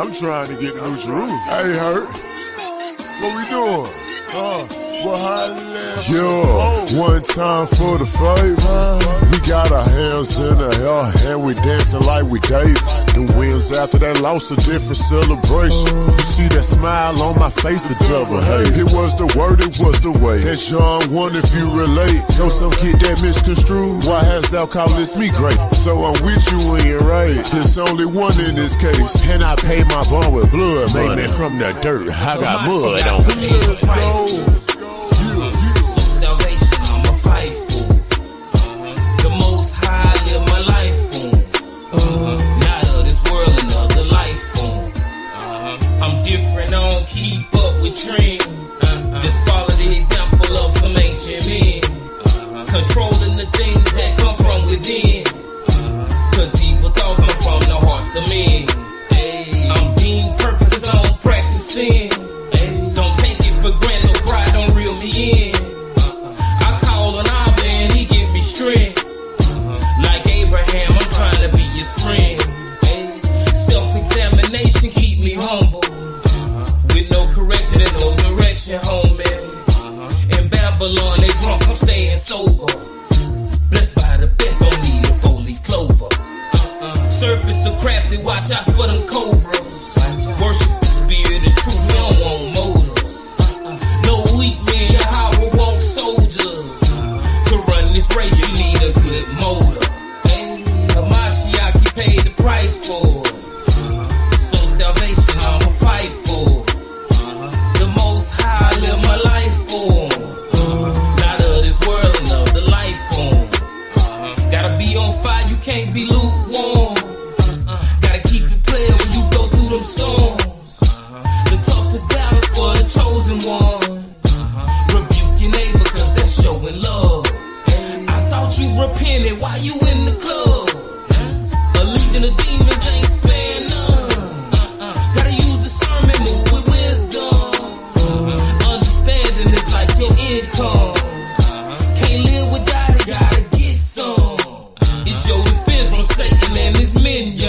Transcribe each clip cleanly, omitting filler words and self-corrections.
I'm trying to get to New Jerusalem. Hey, Hurt. What we doing? Yo, one time for the favor. We got our hands in the air and we dancing like we Dave. The wins after that loss, a different celebration. You see that smile on my face, the devil hate. It was the word, it was the way. That's John 1 if you relate. Know some kid that misconstrued. Why hast thou called this me great? So I'm with you when you're right. There's only one in this case. And I pay my bond with blood. Made me from the dirt. I got mud on me. Let's go. Salvation, I'm a fight for. The Most High live my life for. Not of this world, another life for. I'm different, I don't keep up with trends. Just follow the example of some ancient men. Controlling the things that come from within. Cause evil thoughts come from the hearts of men. I'm being perfect cause I don't practice sin. Don't take it for granted, so pride don't reel me in. He give me strength. Like Abraham, I'm trying to be his friend. Self-examination keep me humble. With no correction and no direction, homie. In Babylon, they drunk, I'm staying sober. Blessed by the best, don't need a 4-leaf clover. Serpents are crafty, watch out for them cobras. Worship the spirit and truth, we don't want motives. No weak men, Yahweh won't soldiers. This race, you need a good motor. Hamashiach, he paid the price for. So salvation, I'ma fight for. The Most High, live my life for. Not of this world, another life form. Gotta be on fire, you can't be lukewarm. Gotta keep it playing when you go through them storms. The toughest battles for the chosen one. Rebuke your neighbor, cause that's showing love. You repented while you in the club. A legion of demons ain't sparing none. Gotta use discernment, move with wisdom. Understanding is like your income. Can't live without it, gotta get some. It's your defense from Satan and his minions.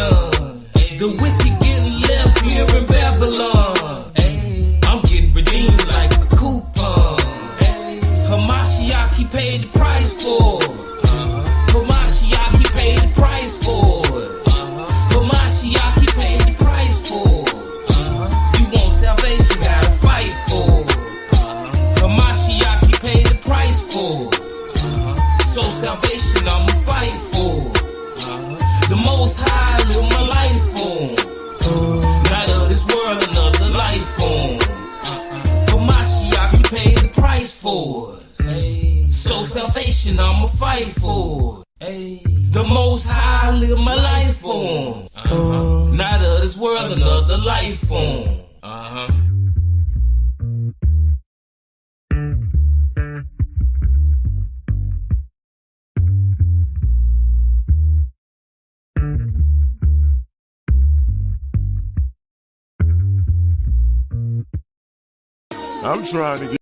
The wicked getting left here in Babylon. I'm getting redeemed like a coupon. Hamashiach, he paid the price for. Hamashiach, he paid the price for it. Hamashiach, he paid the price for it. You want salvation, gotta fight for it. Hamashiach, he paid the price for it. So salvation, I'ma fight for it. The Most High, live my life for. Not of this world, another life form. Hamashiach, he paid the price for it. So salvation, I'ma fight for. The Most High, live my life for. Not of this world, another life form. I'm trying to get.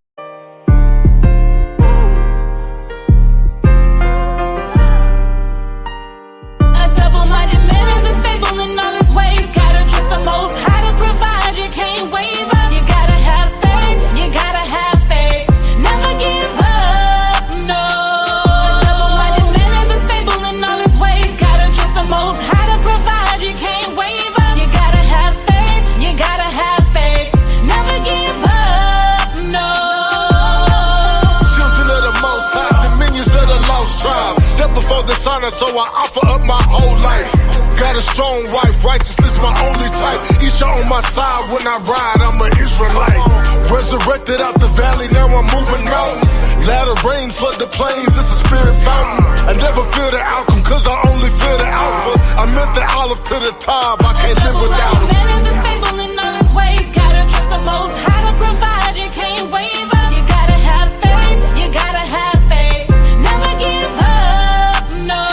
So I offer up my whole life. Got a strong wife, righteousness my only type. Isha on my side when I ride, I'm an Israelite. Resurrected out the valley, now I'm moving mountains. Latter rain flood the plains, it's a spirit fountain. I never feel the outcome, cause I only feel the alpha. I meant the olive to the top, I can't live without him. Man is unstable in all his ways. Gotta trust the Most High to provide, you can't waver. You gotta have faith, you gotta have faith. Never give up, no.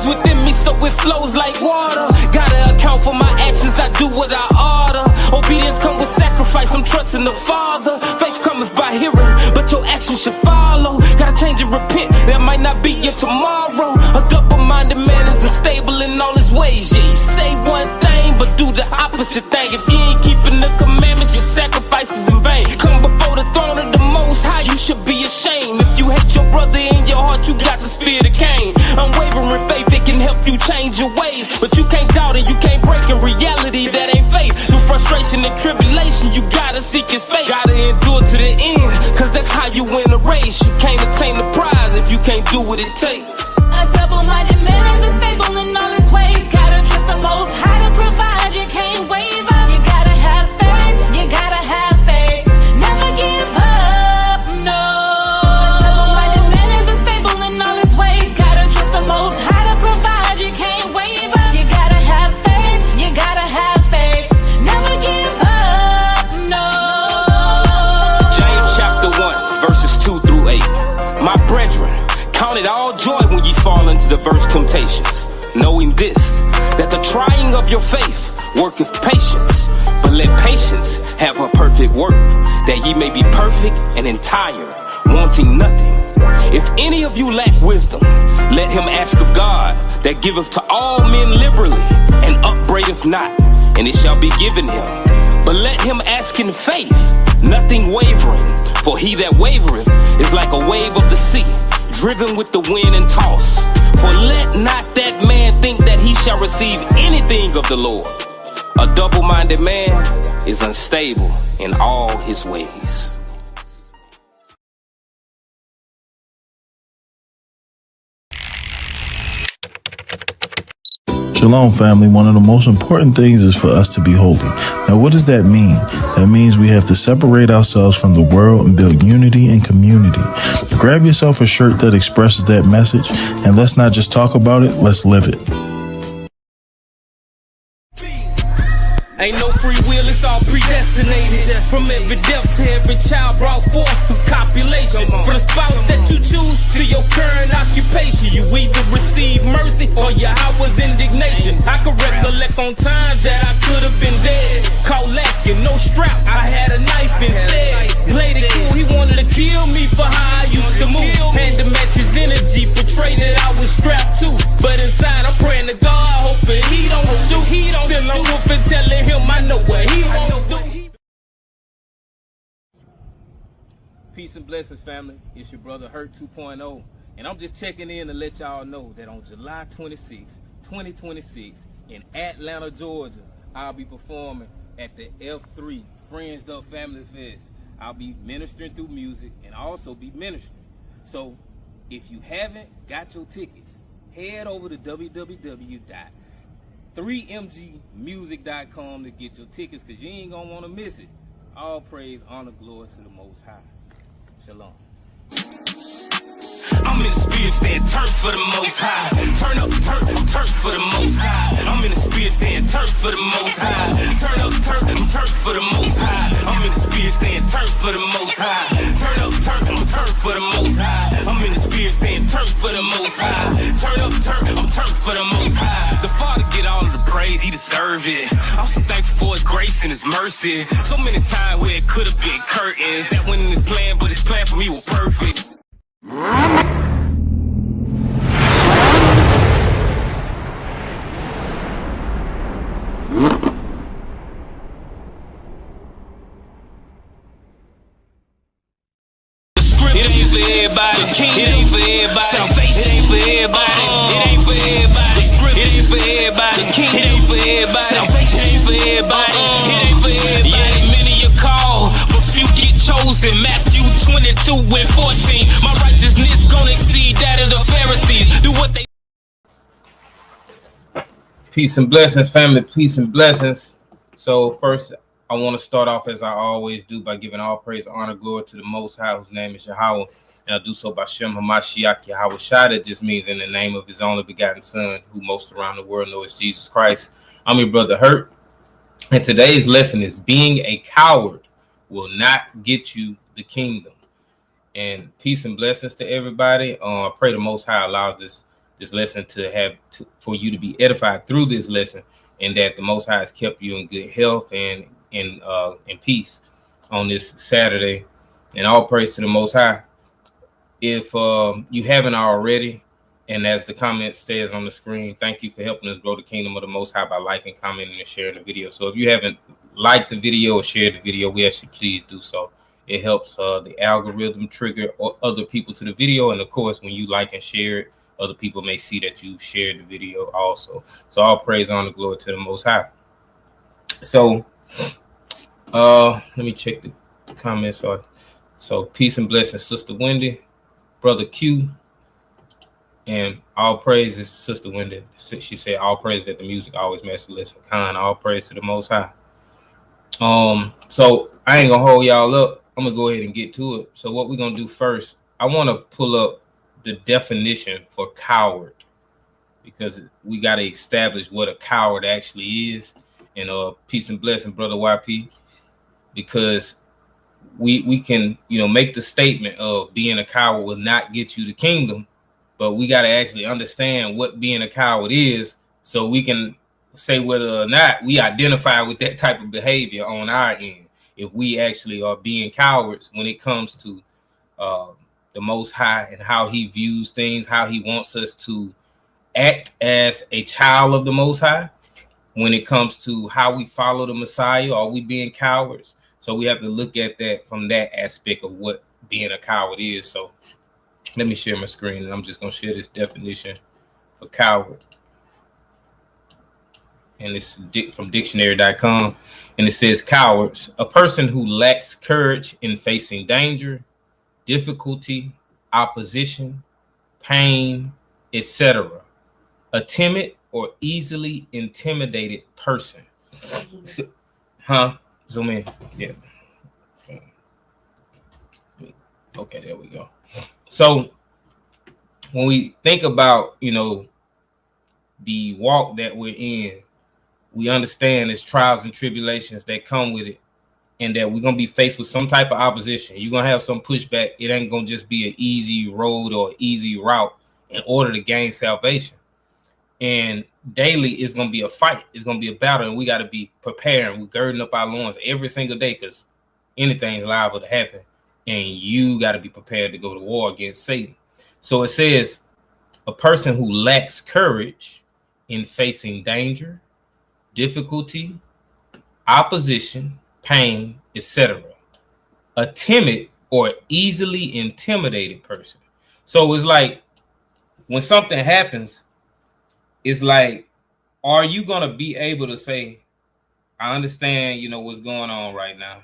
Within me, so it flows like water. Gotta account for my actions, I do do what I order. Obedience comes with sacrifice, I'm trusting the Father. Faith cometh by hearing, but your actions should follow. Gotta change and repent, that might not be your tomorrow. A double-minded man is unstable in all his ways. Yeah, he say one thing, but do the opposite thing. If you ain't keeping the commandments, your sacrifice is in vain. Come before the throne of the Most High, you should be ashamed. If you hate your brother in your heart, you got the spirit of Cain. Unwavering faith, it can help you change your ways, but you can't doubt it, you can't break in reality, that ain't faith. Through frustration and tribulation, you gotta seek his face. Gotta endure to the end, cause that's how you win a race. You can't attain the prize if you can't do what it takes. A double-minded man is unstable in all his ways. Gotta trust the Most High to provide, you can't waver. You gotta have faith, you gotta have faith. Never give up, no. A double-minded man is unstable in all his ways. Gotta trust the Most High to provide, you can't waver. You gotta have faith, you gotta have faith. Never give up, no. James chapter 1, verses 2 through 8. My brethren, count it all joy when ye fall into diverse temptations, knowing this, that the trying of your faith worketh patience. But let patience have her perfect work, that ye may be perfect and entire, wanting nothing. If any of you lack wisdom, let him ask of God, that giveth to all men liberally, and upbraideth not, and it shall be given him. But let him ask in faith, nothing wavering. For he that wavereth is like a wave of the sea, driven with the wind and tossed. For let not that man think that he shall receive anything of the Lord. A double-minded man is unstable in all his ways. Shalom, family. One of the most important things is for us to be holy. Now, what does that mean? That means we have to separate ourselves from the world and build unity and community. Grab yourself a shirt that expresses that message, and let's not just talk about it, let's live it. Ain't no free will, it's all predestinated. From every death to every child brought forth through copulation. From the spouse that you choose to your current occupation, you either receive mercy or Yahweh's indignation. I can recollect on times that I could have been dead. Caught lacking, no strap, I had a knife instead. Played it cool, he wanted to kill me for how I used to move. Had to match his energy, portray that I was strapped too. But inside I'm praying to God, hoping he don't shoot. Still I'm whooping, telling him I know what he won't do. Peace and blessings, family. It's your brother Hurt 2.0, and I'm just checking in to let y'all know that on July 26, 2026, in Atlanta, Georgia, I'll be performing at the F3 Fringed Up Family Fest. I'll be ministering through music and also be ministering. So if you haven't got your tickets, head over to www.3mgmusic.com to get your tickets, because you ain't gonna want to miss it. All praise, honor, glory to the Most High. Shalom. I'm in the spirit, stand turf for the Most High. Turn up, turf for the Most High. I'm in the spirit, stand turf for the Most High. Turn up, turf for the Most High. I'm in the spirit, stand turf for the Most High. Turn up, turf for the Most High. I'm in the spirit, stand turf for the Most High. Turn up, turf for the Most High. The Father get all of the praise, he deserve it. I'm so thankful for his grace and his mercy. So many times where it could have been curtains that went in his plan, but his plan for me was perfect. It ain't for everybody. It ain't for everybody. Salvation ain't for everybody. It ain't for everybody. It ain't for everybody. It ain't for everybody. Salvation ain't for everybody. It ain't for everybody. Yeah, many are called, but few get chosen. Matthew 22 and 14. My righteousness gonna exceed that of the Pharisees. Do what they. Peace and blessings, family. Peace and blessings. So first, I want to start off as I always do by giving all praise, honor, glory to the Most High, whose name is Yahweh, and I do so by Shem HaMashiach Yahweh Shai. That just means in the name of his only begotten Son, who most around the world know as Jesus Christ. I'm your brother Hurt, and today's lesson is being a coward will not get you the kingdom. And peace and blessings to everybody. I pray the Most High allows this lesson for you to be edified through this lesson. and that the Most High has kept you in good health and in peace on this Saturday. And all praise to the Most High. If you haven't already, and as the comment says on the screen, thank you for helping us grow the kingdom of the Most High by liking, commenting, and sharing the video. So if you haven't liked the video or shared the video, we ask you please do so. It helps the algorithm trigger other people to the video. And of course, when you like and share it, other people may see that you shared the video also. So all praise, honor, glory to the Most High. So let me check the comments. So peace and blessings, Sister Wendy, Brother Q, and all praises, Sister Wendy. She said all praise that the music always makes listen kind. All praise to the Most High. So I ain't gonna hold y'all up. I'm gonna go ahead and get to it. So what we're gonna do first, I want to pull up the definition for coward, because we got to establish what a coward actually is. And peace and blessing, Brother YP, because we can, make the statement of being a coward will not get you the kingdom, but we got to actually understand what being a coward is, so we can say whether or not we identify with that type of behavior on our end. If we actually are being cowards when it comes to the Most High and how he views things, how he wants us to act as a child of the Most High. When it comes to how we follow the Messiah, are we being cowards? So we have to look at that from that aspect of what being a coward is. So let me share my screen, and I'm just going to share this definition for coward. And it's from dictionary.com. And it says cowards, a person who lacks courage in facing danger, difficulty, opposition, pain, etc. A timid or easily intimidated person. Zoom in. Yeah. Okay, there we go. So when we think about, the walk that we're in, we understand there's trials and tribulations that come with it, and that we're going to be faced with some type of opposition. You're going to have some pushback. It ain't going to just be an easy road or easy route in order to gain salvation. And daily it's going to be a fight. It's going to be a battle, and we got to be preparing. We're girding up our loins every single day, because anything's liable to happen, and you got to be prepared to go to war against Satan. So it says a person who lacks courage in facing danger, difficulty, opposition, pain, etc. A timid or easily intimidated person. So it's like when something happens, it's like, are you going to be able to say, I understand, what's going on right now,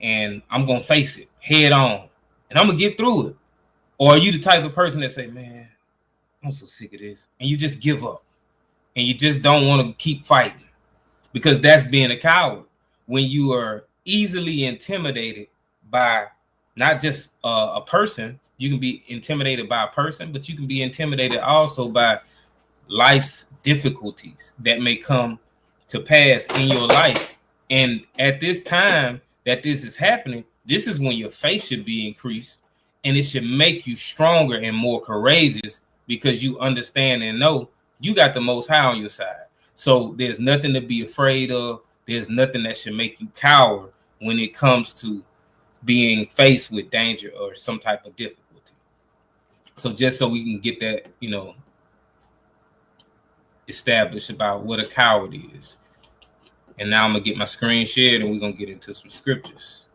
and I'm going to face it head on, and I'm going to get through it? Or are you the type of person that say, man, I'm so sick of this, and you just give up, and you just don't want to keep fighting? Because that's being a coward. When you are easily intimidated by not just a person, you can be intimidated by a person, but you can be intimidated also by life's difficulties that may come to pass in your life. And at this time that this is happening, this is when your faith should be increased, and it should make you stronger and more courageous, because you understand and know you got the Most High on your side. So there's nothing to be afraid of. There's nothing that should make you cower when it comes to being faced with danger or some type of difficulty. So just so we can get that, established about what a coward is. And now I'm going to get my screen shared, and we're going to get into some scriptures.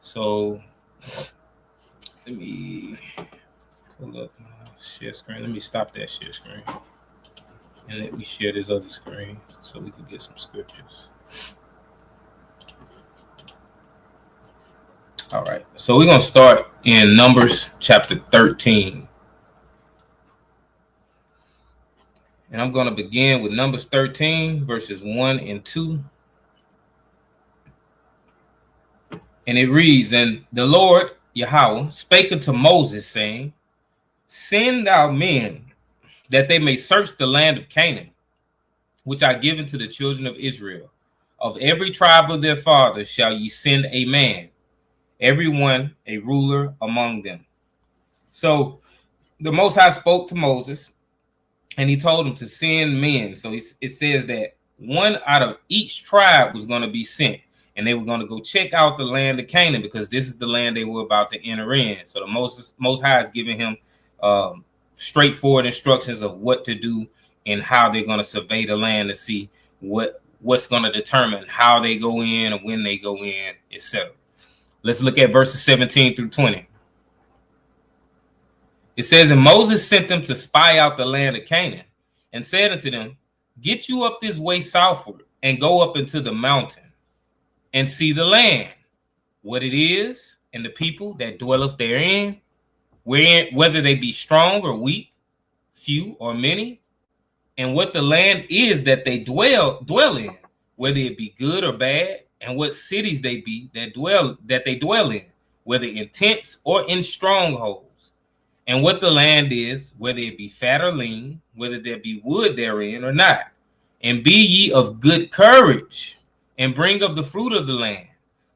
So let me pull up my share screen. Let me stop that share screen, and let me share this other screen so we can get some scriptures. All right. So we're going to start in Numbers chapter 13. And I'm going to begin with Numbers 13, verses 1 and 2. And it reads, and the Lord, Yahweh, spake unto Moses, saying, send out men, that they may search the land of Canaan, which I give unto the children of Israel. Of every tribe of their fathers shall ye send a man, every one a ruler among them. So the Most High spoke to Moses, and he told them to send men. So it says that one out of each tribe was going to be sent, and they were going to go check out the land of Canaan, because this is the land they were about to enter in. So the Most High is giving him straightforward instructions of what to do and how they're going to survey the land to see what's going to determine how they go in and when they go in, etc. Let's look at verses 17 through 20. It says, and Moses sent them to spy out the land of Canaan, and said unto them, get you up this way southward, and go up into the mountain, and see the land, what it is, and the people that dwelleth therein, whether they be strong or weak, few or many, and what the land is that they dwell in, whether it be good or bad, and what cities they be that they dwell in, whether in tents or in strongholds. And what the land is, whether it be fat or lean, whether there be wood therein or not. And be ye of good courage, and bring up the fruit of the land.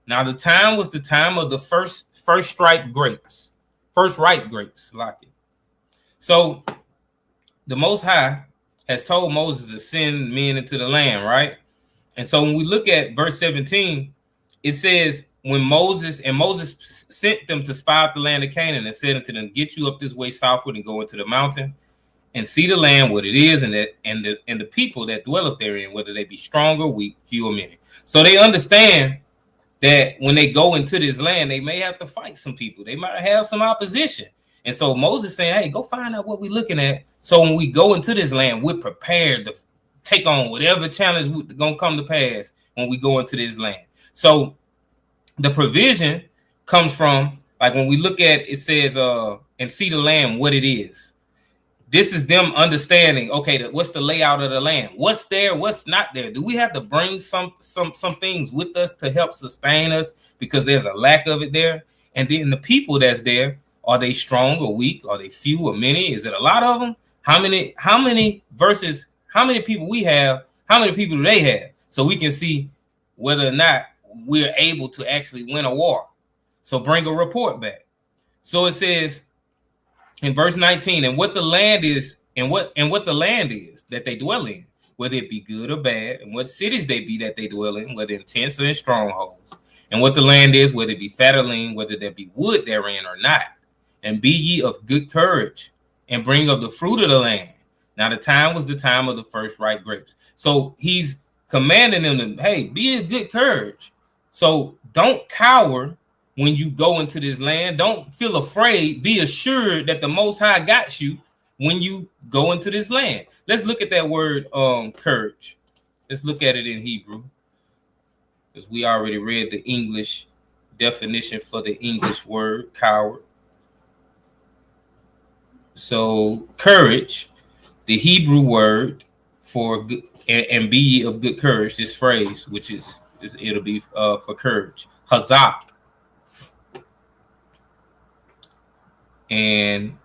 Now the time was the time of the first ripe grapes, like it. So the Most High has told Moses to send men into the land, right? And so when we look at verse 17, it says, when Moses sent them to spy out the land of Canaan, and said unto them, get you up this way southward, and go into the mountain, and see the land, what it is, and the people that dwelleth therein, whether they be strong or weak, few or many. So they understand that when they go into this land, they may have to fight some people. They might have some opposition. And so Moses saying, hey, go find out what we're looking at. So when we go into this land, we're prepared to take on whatever challenge is going to come to pass when we go into this land. So the provision comes from, like when we look at it, says, and see the land, what it is. This is them understanding, okay, what's the layout of the land? What's there? What's not there? Do we have to bring some things with us to help sustain us because there's a lack of it there? And then the people that's there, are they strong or weak? Are they few or many? Is it a lot of them? How many versus how many people we have? How many people do they have? So we can see whether or not we're able to actually win a war. So bring a report back. So it says in verse 19, and what the land is, and what the land is that they dwell in, whether it be good or bad, and what cities they be that they dwell in, whether in tents or in strongholds, and what the land is, whether it be fat or lean, whether there be wood therein or not. And be ye of good courage, and bring up the fruit of the land. Now the time was the time of the first ripe grapes. So he's commanding them to, hey, be of good courage. So don't cower when you go into this land. Don't feel afraid. Be assured that the Most High got you when you go into this land. Let's look at that word courage. Let's look at it in Hebrew, because we already read the English definition for the English word coward. So courage, the Hebrew word for good, and be ye of good courage, this phrase, which is it'll be for courage, hazak. And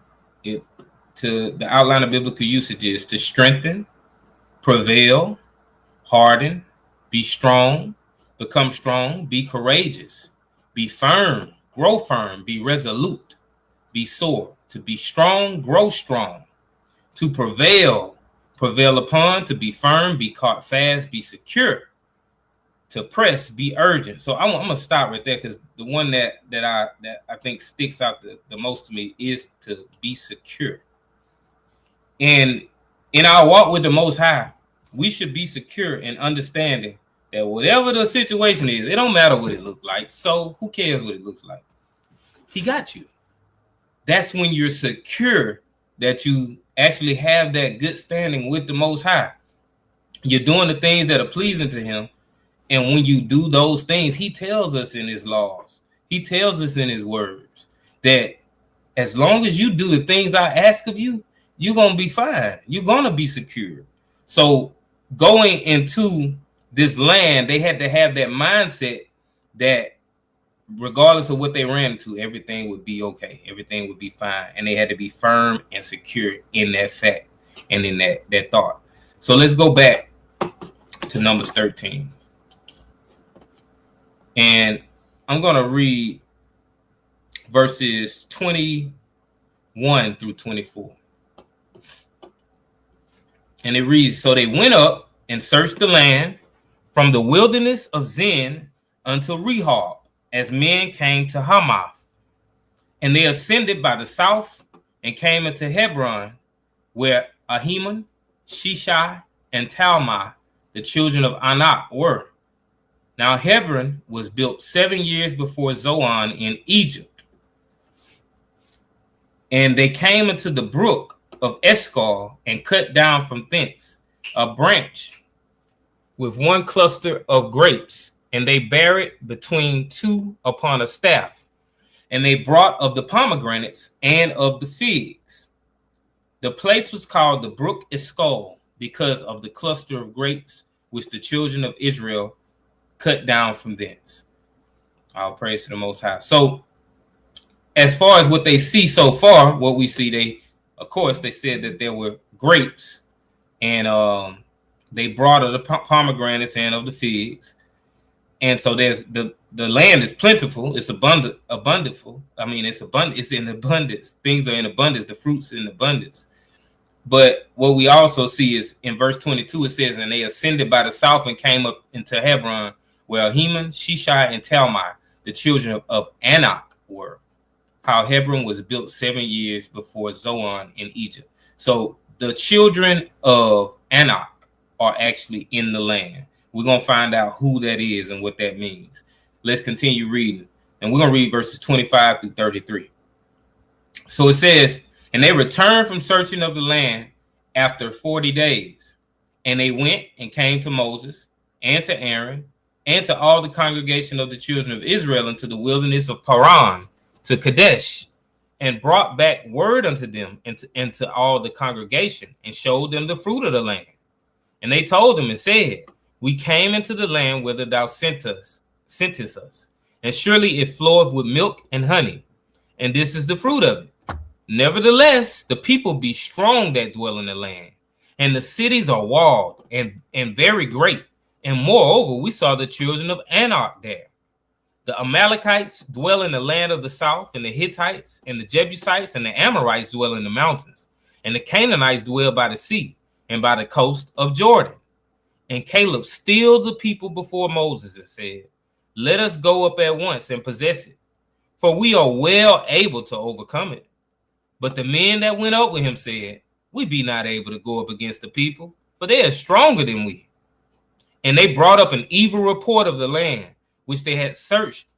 it, to the outline of biblical usage, is to strengthen, prevail, harden, be strong, become strong, be courageous, be firm, grow firm, be resolute, be sore, to be strong, grow strong, to prevail upon, to be firm, be caught fast, be secure, to press, be urgent. So I'm gonna stop right there, because the one that I think sticks out the most to me is to be secure. And in our walk with the Most High, we should be secure in understanding that whatever the situation is, it don't matter what it looks like. So who cares what it looks like? He got you. That's when you're secure that you actually have that good standing with the Most High. You're doing the things that are pleasing to him. And when you do those things, he tells us in his laws, he tells us in his words that as long as you do the things I ask of you, you're going to be fine. You're going to be secure. So going into this land, they had to have that mindset that regardless of what they ran into, everything would be okay. Everything would be fine. And they had to be firm and secure in that fact and in that thought. So let's go back to Numbers 13. And I'm going to read verses 21 through 24. And it reads, so they went up and searched the land from the wilderness of Zin unto Rehob, as men came to Hamath. And they ascended by the south and came into Hebron, where Ahiman, Shishai, and Talmai, the children of Anak, were. Now Hebron was built 7 years before Zoan in Egypt. And they came into the brook of Eshcol and cut down from thence a branch with one cluster of grapes, and they bare it between two upon a staff. And they brought of the pomegranates and of the figs. The place was called the brook Eshcol because of the cluster of grapes which the children of Israel cut down from thence. All praise to the Most High. So, as far as what they see so far, what we see, they said that there were grapes, and they brought of the pomegranates and of the figs. And so there's the land is plentiful, it's abundantful. I mean, it's abundant, it's in abundance. Things are in abundance, the fruits in abundance. But what we also see is in verse 22, it says, and they ascended by the south and came up into Hebron, where Ahiman, Shishai, and Talmai, the children of Anak, were. How Hebron was built 7 years before Zoan in Egypt. So the children of Anak are actually in the land. We're going to find out who that is and what that means. Let's continue reading. And we're going to read verses 25 through 33. So it says, and they returned from searching of the land after 40 days. And they went and came to Moses and to Aaron and to all the congregation of the children of Israel into the wilderness of Paran, to Kadesh, and brought back word unto them and to all the congregation, and showed them the fruit of the land. And they told them and said, we came into the land whither thou sentest us, and surely it floweth with milk and honey, and this is the fruit of it. Nevertheless, the people be strong that dwell in the land, and the cities are walled and very great. And moreover, we saw the children of Anak there. The Amalekites dwell in the land of the south, and the Hittites, and the Jebusites, and the Amorites dwell in the mountains, and the Canaanites dwell by the sea, and by the coast of Jordan. And Caleb stilled the people before Moses and said, let us go up at once and possess it, for we are well able to overcome it. But the men that went up with him said, we be not able to go up against the people, for they are stronger than we. And they brought up an evil report of the land, which they had searched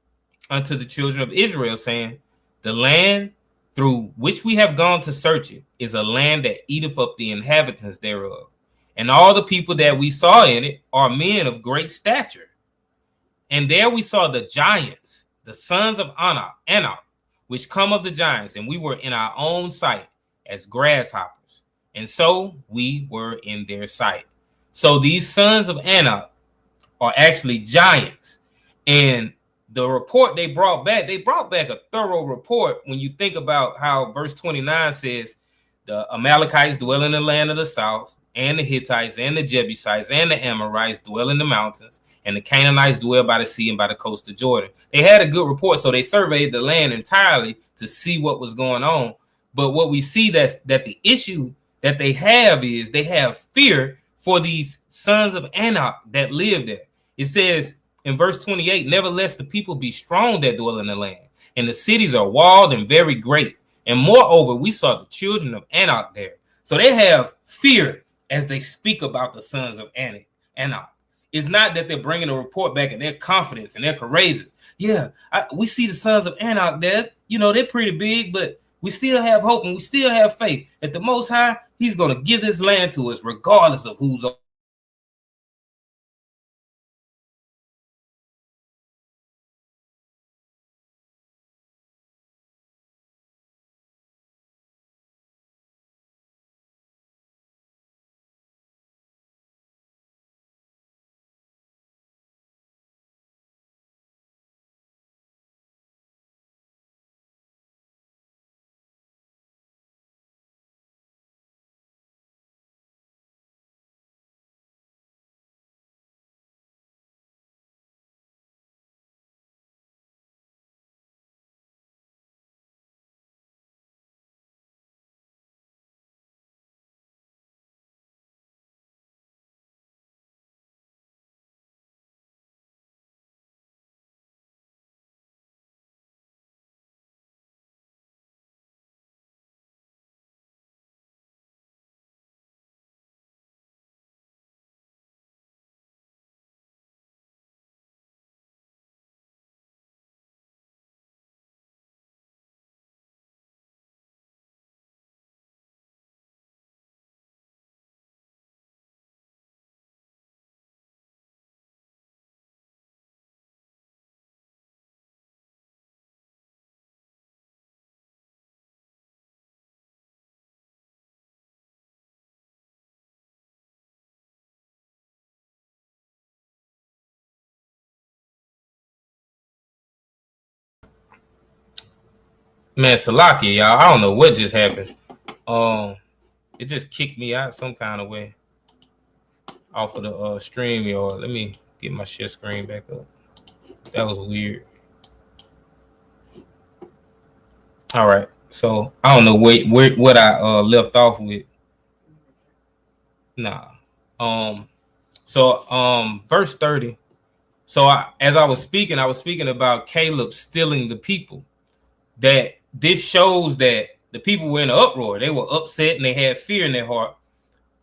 unto the children of Israel, saying, the land through which we have gone to search it is a land that eateth up the inhabitants thereof. And all the people that we saw in it are men of great stature. And there we saw the giants, the sons of Anak, which come of the giants, and we were in our own sight as grasshoppers. And so we were in their sight. So these sons of Anak are actually giants. And the report they brought back a thorough report when you think about how verse 29 says, the Amalekites dwell in the land of the south, and the Hittites, and the Jebusites, and the Amorites dwell in the mountains, and the Canaanites dwell by the sea and by the coast of Jordan. They had a good report, so they surveyed the land entirely to see what was going on. But what we see that the issue that they have is they have fear for these sons of Anak that live there. It says in verse 28, nevertheless, the people be strong that dwell in the land, and the cities are walled and very great. And moreover, we saw the children of Anak there. So they have fear as they speak about the sons of Anak. It's not that they're bringing a report back and they're confident and they're courageous. Yeah, we see the sons of Anak there. You know, they're pretty big, but we still have hope and we still have faith that the Most High, he's going to give this land to us regardless of who's Man, Salakia, y'all. I don't know what just happened. It just kicked me out some kind of way off of the stream, y'all. Let me get my share screen back up. That was weird. All right, so I don't know what I left off with. Nah. Verse 30. So as I was speaking about Caleb stealing the people. That this shows that the people were in an uproar. They were upset and they had fear in their heart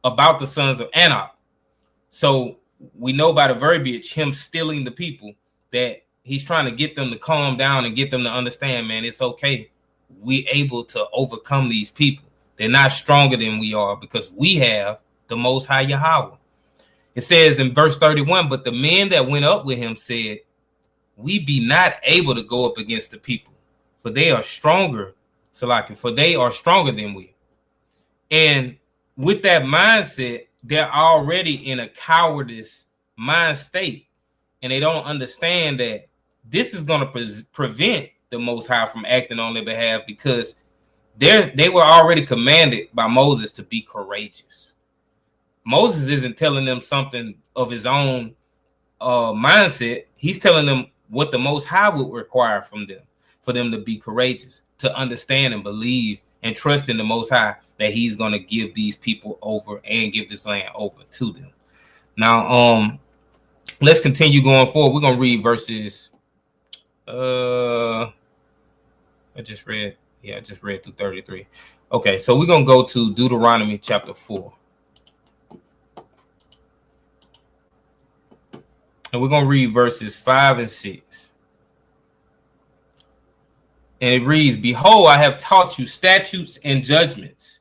about the sons of Anak. So we know by the verbiage, him stealing the people, that he's trying to get them to calm down and get them to understand, man, it's okay. We able to overcome these people. They're not stronger than we are because we have the Most High Yahweh. It says in verse 31, but the men that went up with him said, we be not able to go up against the people, for they are stronger, Salaki, for they are stronger than we. And with that mindset, they're already in a cowardice mind state, and they don't understand that this is going to prevent the Most High from acting on their behalf, because they were already commanded by Moses to be courageous. Moses isn't telling them something of his own mindset. He's telling them what the Most High would require from them, for them to be courageous, to understand and believe and trust in the Most High that he's going to give these people over and give this land over to them. Now, let's continue going forward. We're going to read verses. I just read through 33. Okay, so we're going to go to Deuteronomy chapter 4. And we're going to read verses 5 and 6. And it reads, behold, I have taught you statutes and judgments,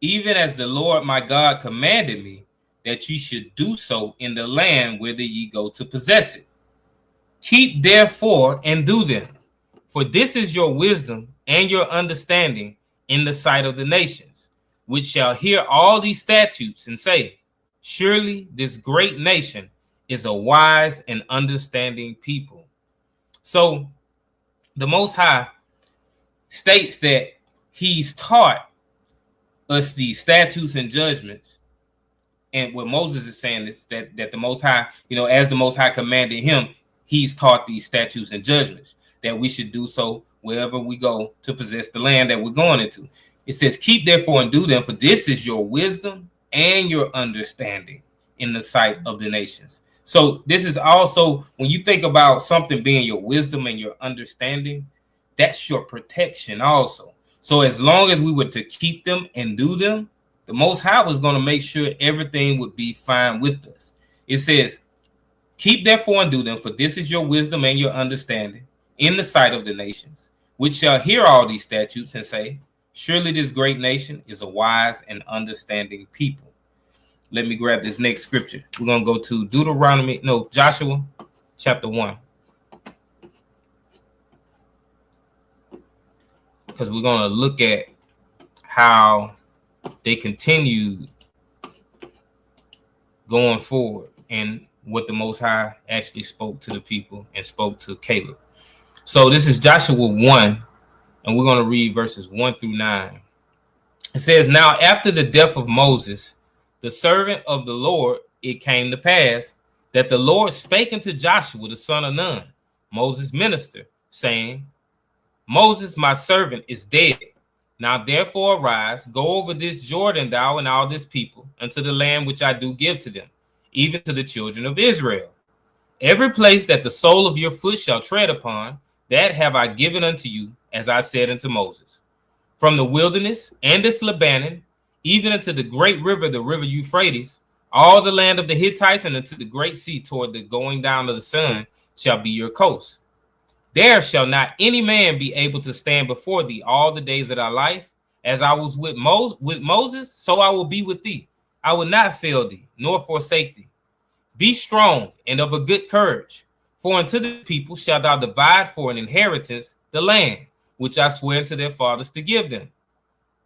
even as the Lord my God commanded me, that ye should do so in the land whither ye go to possess it. Keep therefore and do them, for this is your wisdom and your understanding in the sight of the nations, which shall hear all these statutes and say, surely this great nation is a wise and understanding people. So the Most High states that he's taught us these statutes and judgments. And what Moses is saying is that the Most High, as the Most High commanded him, he's taught these statutes and judgments that we should do so wherever we go to possess the land that we're going into. It says, keep therefore and do them, for this is your wisdom and your understanding in the sight of the nations. So this is also, when you think about something being your wisdom and your understanding, that's your protection also. So as long as we were to keep them and do them, the Most High was going to make sure everything would be fine with us. It says, keep therefore and do them, for this is your wisdom and your understanding in the sight of the nations, which shall hear all these statutes and say, surely this great nation is a wise and understanding people. Let me grab this next scripture. We're going to go to Joshua chapter 1. Because we're going to look at how they continued going forward and what the Most High actually spoke to the people and spoke to Caleb. So this is Joshua 1, and we're going to read verses 1 through 9. It says, now after the death of Moses, the servant of the Lord, it came to pass that the Lord spake unto Joshua, the son of Nun, Moses' minister, saying, Moses, my servant, is dead. Now therefore arise, go over this Jordan, thou and all this people, unto the land which I do give to them, even to the children of Israel. Every place that the sole of your foot shall tread upon, that have I given unto you, as I said unto Moses. From the wilderness and this Lebanon, even unto the great river, the river Euphrates, all the land of the Hittites, and unto the great sea toward the going down of the sun shall be your coast. There shall not any man be able to stand before thee all the days of thy life. As I was with Moses, so I will be with thee. I will not fail thee, nor forsake thee. Be strong and of a good courage, for unto the people shalt thou divide for an inheritance the land, which I swear unto their fathers to give them.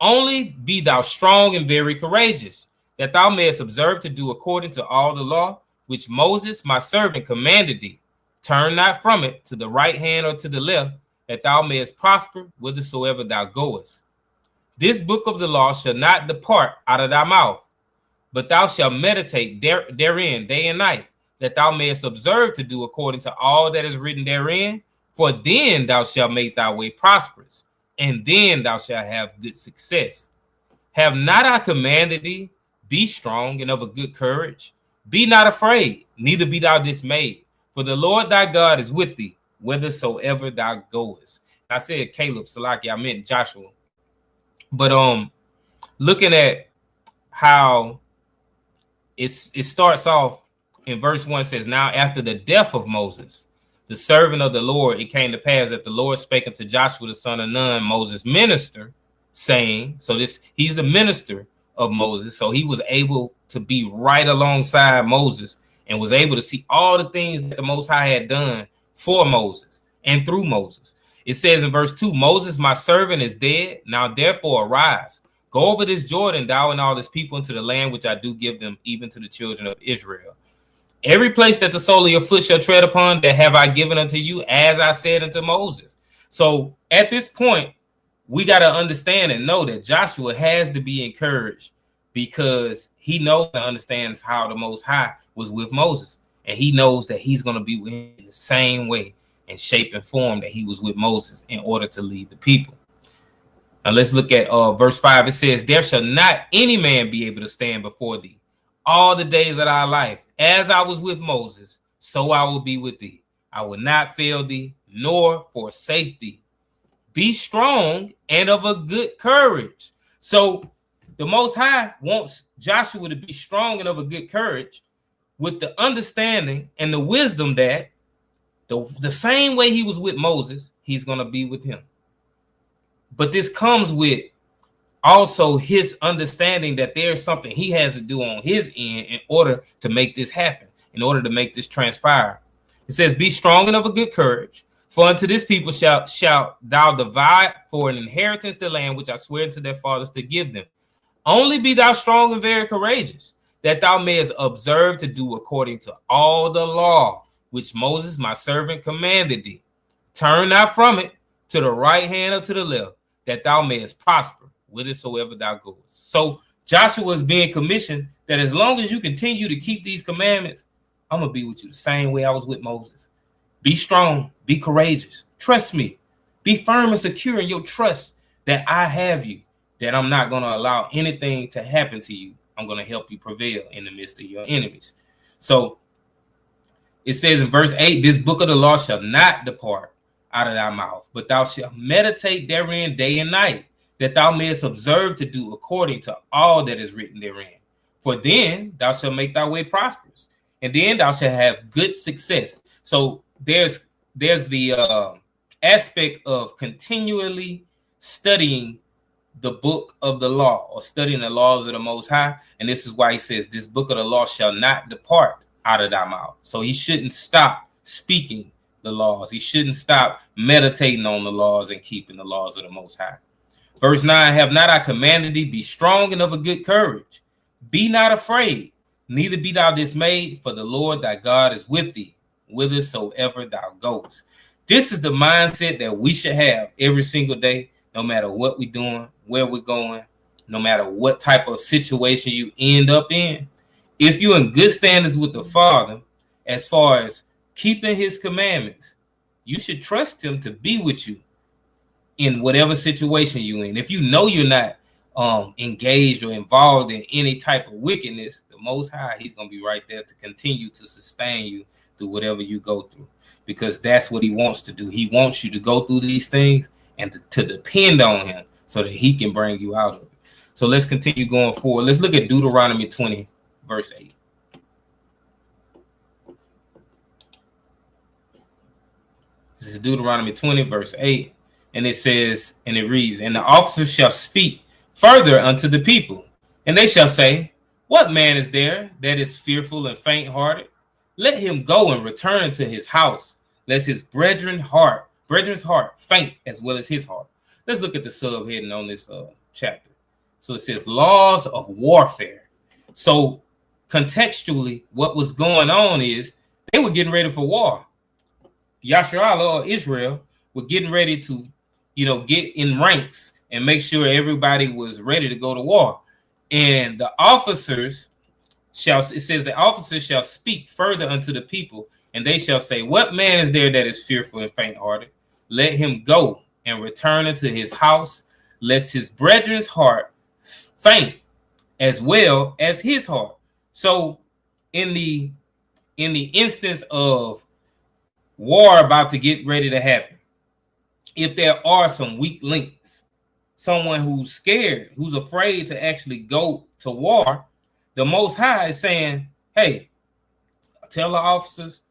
Only be thou strong and very courageous, that thou mayest observe to do according to all the law which Moses my servant commanded thee. Turn not from it to the right hand or to the left, that thou mayest prosper whithersoever thou goest. This book of the law shall not depart out of thy mouth, but thou shalt meditate therein day and night, that thou mayest observe to do according to all that is written therein. For then thou shalt make thy way prosperous, and then thou shalt have good success. Have not I commanded thee? Be strong and of a good courage. Be not afraid, neither be thou dismayed. For the Lord thy God is with thee, whithersoever thou goest. I said Caleb, Salaki, I meant Joshua. But looking at how it starts off in verse 1 says, now after the death of Moses, the servant of the Lord, it came to pass that the Lord spake unto Joshua the son of Nun, Moses' minister, saying, so he's the minister of Moses, so he was able to be right alongside Moses and was able to see all the things that the Most High had done for Moses and through Moses. It says in verse 2, Moses, my servant, is dead. Now therefore arise, go over this Jordan, thou and all this people, into the land which I do give them, even to the children of Israel. Every place that the sole of your foot shall tread upon, that have I given unto you, as I said unto Moses. So at this point, we got to understand and know that Joshua has to be encouraged, because he knows and understands how the Most High was with Moses. And he knows that he's going to be with him in the same way and shape and form that he was with Moses in order to lead the people. Now let's look at verse 5. It says, there shall not any man be able to stand before thee all the days of thy life. As I was with Moses, so I will be with thee. I will not fail thee, nor forsake thee. Be strong and of a good courage. So the Most High wants Joshua to be strong and of a good courage, with the understanding and the wisdom that the same way he was with Moses, he's going to be with him. But this comes with also his understanding that there's something he has to do on his end in order to make this happen, in order to make this transpire. It says, be strong and of a good courage, for unto this people shalt thou divide for an inheritance the land which I swear unto their fathers to give them. Only be thou strong and very courageous, that thou mayest observe to do according to all the law which Moses my servant commanded thee. Turn not from it to the right hand or to the left, that thou mayest prosper whithersoever thou goest. So Joshua is being commissioned that as long as you continue to keep these commandments, I'm going to be with you the same way I was with Moses. Be strong, be courageous, trust me, be firm and secure in your trust that I have you, that I'm not going to allow anything to happen to you. I'm going to help you prevail in the midst of your enemies. So it says in verse 8, this book of the law shall not depart out of thy mouth, but thou shalt meditate therein day and night, that thou mayest observe to do according to all that is written therein. For then thou shalt make thy way prosperous, and then thou shalt have good success. So there's the aspect of continually studying the book of the law, or studying the laws of the Most High. And this is why he says, this book of the law shall not depart out of thy mouth. So he shouldn't stop speaking the laws. He shouldn't stop meditating on the laws and keeping the laws of the Most High. Verse 9, have not I commanded thee, be strong and of a good courage. Be not afraid, neither be thou dismayed, for the Lord thy God is with thee, whithersoever thou goest. This is the mindset that we should have every single day, no matter what we're doing, where we're going, no matter what type of situation you end up in. If you're in good standards with the Father, as far as keeping his commandments, you should trust him to be with you in whatever situation you're in. If you know you're not engaged or involved in any type of wickedness, the Most High, he's going to be right there to continue to sustain you through whatever you go through, because that's what he wants to do. He wants you to go through these things and to depend on him so that he can bring you out of it. So let's continue going forward. Let's look at Deuteronomy 20, verse 8. This is Deuteronomy 20, verse 8. And it says, and it reads, and the officers shall speak further unto the people, and they shall say, what man is there that is fearful and faint-hearted? Let him go and return to his house, lest his brethren's heart faint as well as his heart. Let's look at the subheading on this chapter. So it says laws of warfare. So contextually, what was going on is they were getting ready for war. Yasharallah, or Israel, were getting ready to, get in ranks and make sure everybody was ready to go to war. And the officers shall speak further unto the people, and they shall say, what man is there that is fearful and faint-hearted? Let him go and return into his house, lest his brethren's heart faint as well as his heart. So in the instance of war about to get ready to happen, if there are some weak links, someone who's scared, who's afraid to actually go to war, the Most High is saying, hey, tell the officers,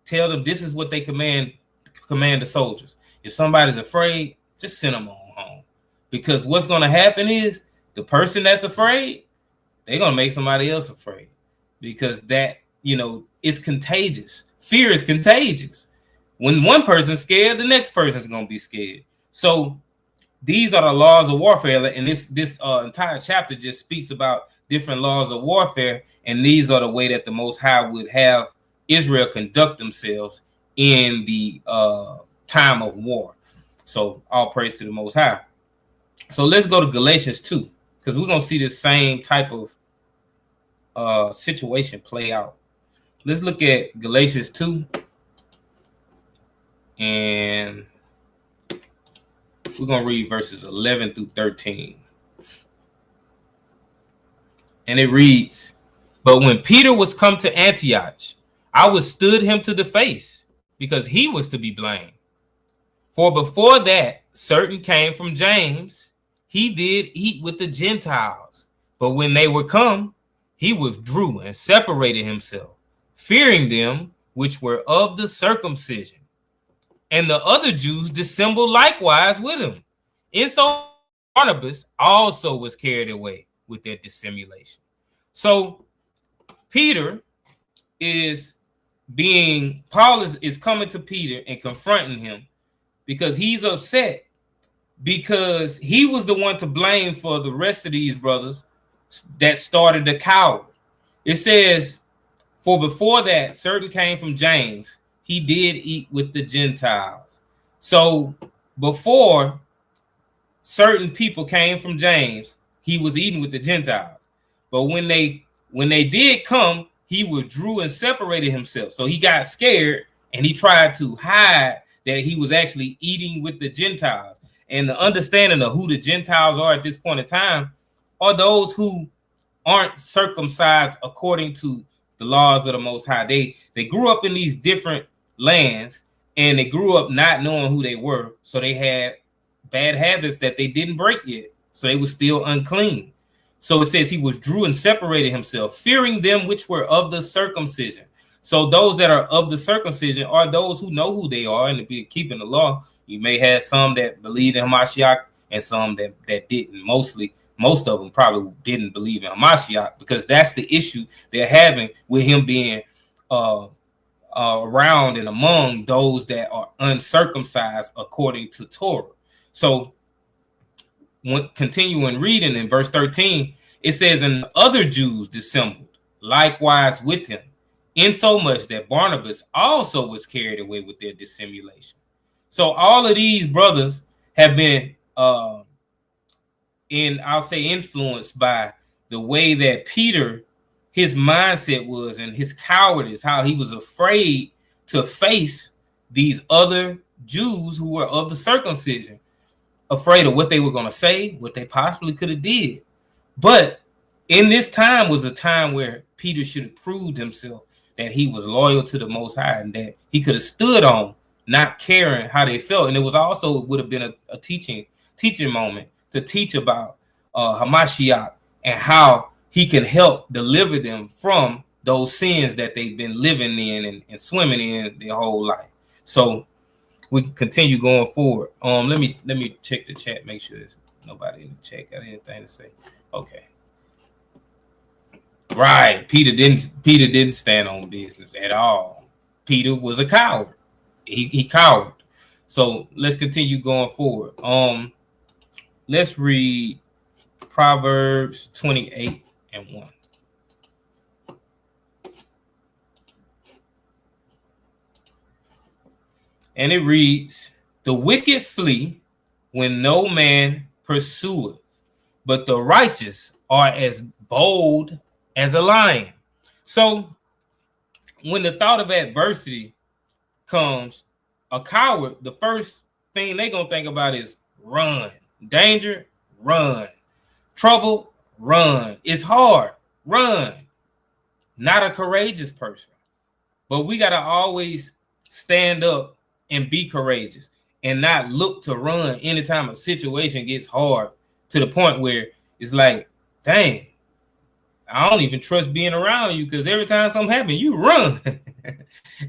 tell them this is what they command the soldiers. If somebody's afraid, just send them on home. Because what's going to happen is the person that's afraid, they're going to make somebody else afraid. Because that, is contagious. Fear is contagious. When one person's scared, the next person's going to be scared. So these are the laws of warfare. And this entire chapter just speaks about different laws of warfare. And these are the way that the Most High would have Israel conduct themselves in the time of war. So all praise to the Most High. So let's go to Galatians 2, because we're going to see this same type of situation play out. Let's look at Galatians 2, and we're going to read verses 11 through 13. And it reads, but when Peter was come to Antioch, I withstood him to the face, because he was to be blamed. For before that, certain came from James, he did eat with the Gentiles. But when they were come, he withdrew and separated himself, fearing them which were of the circumcision. And the other Jews dissembled likewise with him. And so Barnabas also was carried away with their dissimulation. So Paul is coming to Peter and confronting him because he's upset, because he was the one to blame for the rest of these brothers that started the coward. It says, for before that, certain came from James, he did eat with the Gentiles. So before certain people came from James, he was eating with the Gentiles. But when they did come, he withdrew and separated himself. So he got scared and he tried to hide that he was actually eating with the Gentiles. And the understanding of who the Gentiles are at this point in time are those who aren't circumcised according to the laws of the Most High. They grew up in these different lands, and they grew up not knowing who they were. So they had bad habits that they didn't break yet. So they were still unclean. So it says he withdrew and separated himself, fearing them which were of the circumcision. So those that are of the circumcision are those who know who they are and to be keeping the law. You may have some that believe in Hamashiach and some that didn't. Most of them probably didn't believe in Hamashiach, because that's the issue they're having with him being around and among those that are uncircumcised according to Torah. So when continuing reading in verse 13, it says, and other Jews dissembled likewise with him, insomuch that Barnabas also was carried away with their dissimulation. So all of these brothers have been influenced by the way that Peter, his mindset was, and his cowardice, how he was afraid to face these other Jews who were of the circumcision, afraid of what they were going to say, what they possibly could have did. But in this time was a time where Peter should have proved himself that he was loyal to the Most High and that he could have stood on not caring how they felt. And it was also would have been a teaching moment to teach about Hamashiach and how he can help deliver them from those sins that they've been living in and swimming in their whole life. So we continue going forward. Let me check the chat, make sure there's nobody in the chat got anything to say. Okay. Right. Peter didn't stand on business at all. Peter was a coward. He cowered. So let's continue going forward. Let's read Proverbs 28:1. And it reads, The wicked flee when no man pursueth, but the righteous are as bold as a lion. So when the thought of adversity comes, a coward, the first thing they're going to think about is run. Danger, run. Trouble, run. It's hard, run. Not a courageous person. But we got to always stand up and be courageous and not look to run anytime a situation gets hard to the point where it's like, dang, I don't even trust being around you because every time something happens, you run.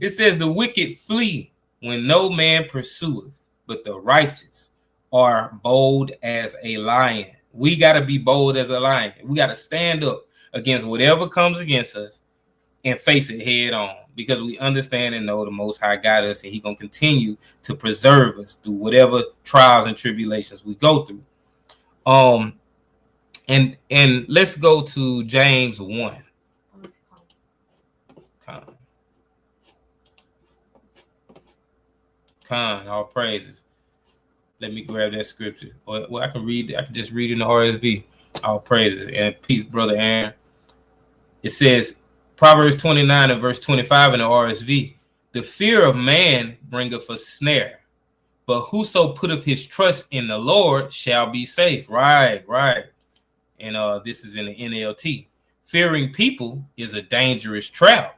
It says the wicked flee when no man pursueth, but the righteous are bold as a lion. We got to be bold as a lion. We got to stand up against whatever comes against us and face it head on, because we understand and know the Most High got us, and He gonna continue to preserve us through whatever trials and tribulations we go through. And let's go to James 1. Con, all praises. Let me grab that scripture. Well, I can read it. I can just read it in the RSV. All praises and peace, brother Aaron. It says, Proverbs 29 and verse 25 in the RSV, the fear of man bringeth a snare, but whoso putteth his trust in the Lord shall be safe. Right. And this is in the NLT. Fearing people is a dangerous trap,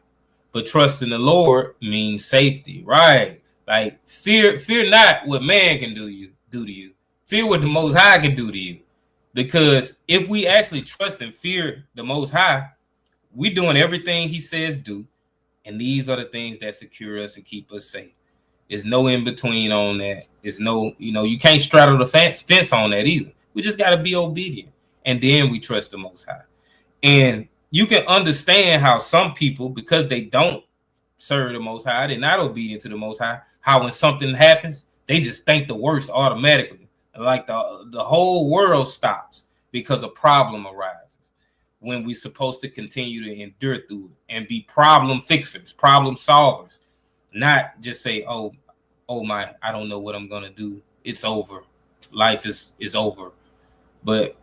but trust in the Lord means safety. Right. Like fear not what man can do to you. Fear what the Most High can do to you. Because if we actually trust and fear the Most High, we're doing everything He says do, and these are the things that secure us and keep us safe. There's no in between on that. There's no, you can't straddle the fence on that either. We just got to be obedient, and then we trust the Most High. And you can understand how some people, because they don't serve the Most High, they're not obedient to the Most High, how when something happens, they just think the worst automatically. Like the whole world stops because a problem arises, when we're supposed to continue to endure through it and be problem fixers, problem solvers, not just say, oh my, I don't know what I'm going to do. It's over. Life is over. But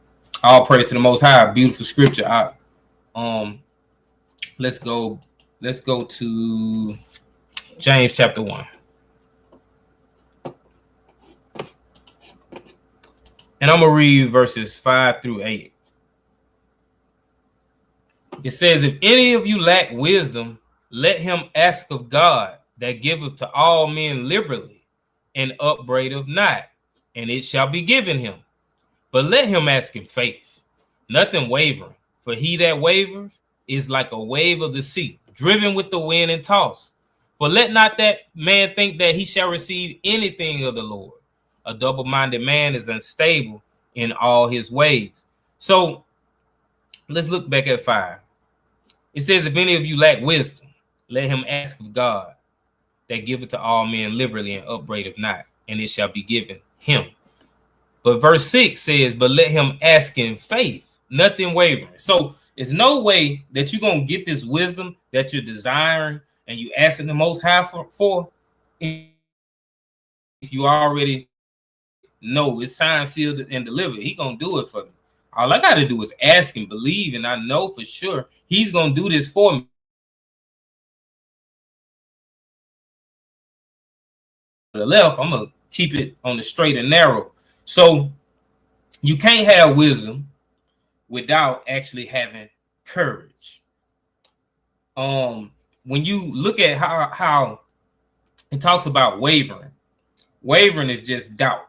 all praise to the Most High. Beautiful scripture. Let's go to James chapter 1. And I'm going to read verses 5 through 8. It says, if any of you lack wisdom, let him ask of God, that giveth to all men liberally, and upbraideth not, and it shall be given him. But let him ask in faith, nothing wavering. For he that wavers is like a wave of the sea, driven with the wind and tossed. For let not that man think that he shall receive anything of the Lord. A double-minded man is unstable in all his ways. So let's look back at 5. It says, if any of you lack wisdom, let him ask of God, that giveth to all men liberally, and upbraideth not, and it shall be given him. But verse 6 says, but let him ask in faith, nothing wavering. So there's no way that you're going to get this wisdom that you're desiring and you asking the Most High for if you already know it's signed, sealed, and delivered. He going to do it for me. All I got to do is ask and believe, and I know for sure He's going to do this for me. The left, I'm going to keep it on the straight and narrow. So you can't have wisdom without actually having courage. When you look at how it talks about wavering is just doubt.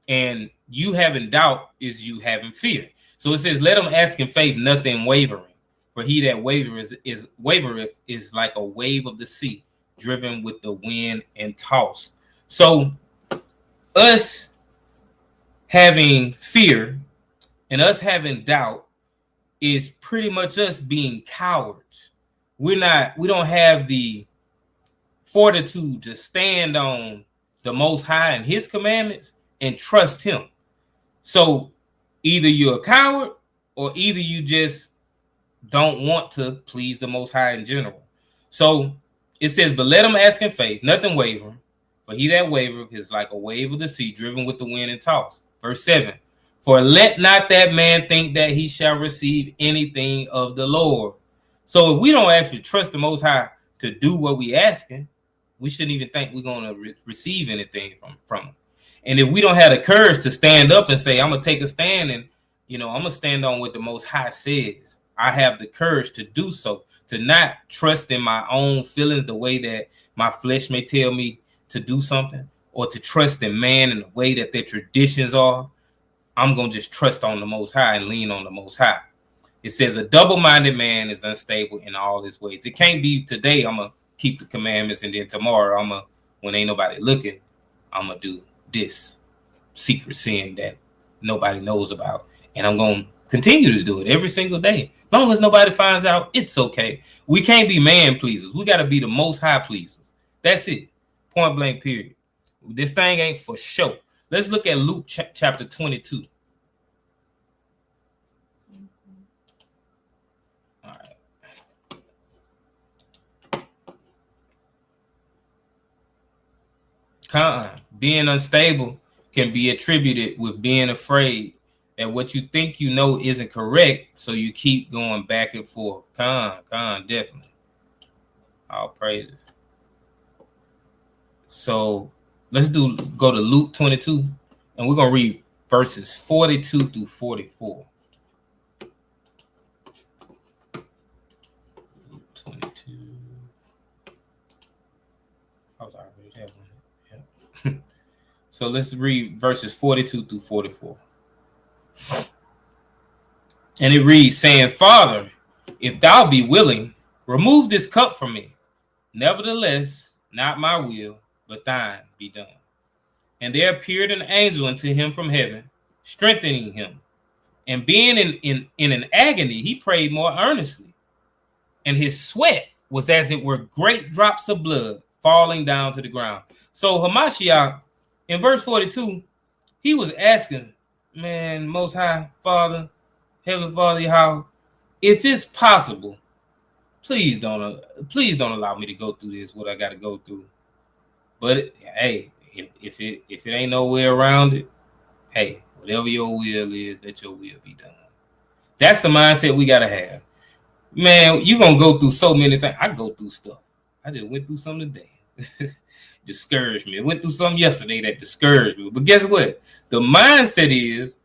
And you having doubt is you having fear. So it says, let them ask in faith, nothing wavering. For he that wavereth is like a wave of the sea, driven with the wind and tossed. So us having fear and us having doubt is pretty much us being cowards. We don't have the fortitude to stand on the Most High and His commandments and trust Him. So either you're a coward or either you just don't want to please the Most High in general. So it says, but let them ask in faith, nothing wavering. For he that wavereth is like a wave of the sea, driven with the wind and tossed. Verse 7. For let not that man think that he shall receive anything of the Lord. So if we don't actually trust the Most High to do what we asking, we shouldn't even think we're going to receive anything from him. And if we don't have the courage to stand up and say, I'm going to take a stand and, I'm going to stand on what the Most High says, I have the courage to do so, to not trust in my own feelings the way that my flesh may tell me to do something, or to trust in man in the way that their traditions are. I'm going to just trust on the Most High and lean on the Most High. It says a double-minded man is unstable in all his ways. It can't be today I'm going to keep the commandments and then tomorrow when ain't nobody looking, I'm going to do this secret sin that nobody knows about. And I'm going to continue to do it every single day. As long as nobody finds out, it's okay. We can't be man pleasers. We got to be the Most High pleasers. That's it. Point blank, period. This thing ain't for show. Let's look at Luke chapter 22. All right. Being unstable can be attributed with being afraid that what you think you know isn't correct, so you keep going back and forth. Definitely. All praises. So let's go to Luke 22, and we're going to read verses 42 through 44. Luke 22. I was already there. Yeah. So let's read verses 42 through 44. And it reads, saying, Father, if thou be willing, remove this cup from me. Nevertheless, not my will, but thine be done. And there appeared an angel unto him from heaven, strengthening him. And being in an agony, he prayed more earnestly. And his sweat was as it were great drops of blood falling down to the ground. So Hamashiach, in verse 42, he was asking, man, Most High Father, Heavenly Father, how, if it's possible, please don't allow me to go through this, what I got to go through. But hey, if it ain't no way around it, hey, whatever your will is, let your will be done. That's the mindset we gotta have. Man, you're gonna go through so many things. I go through stuff. I just went through something today. Discouraged me. I went through something yesterday that discouraged me. But guess what? The mindset is,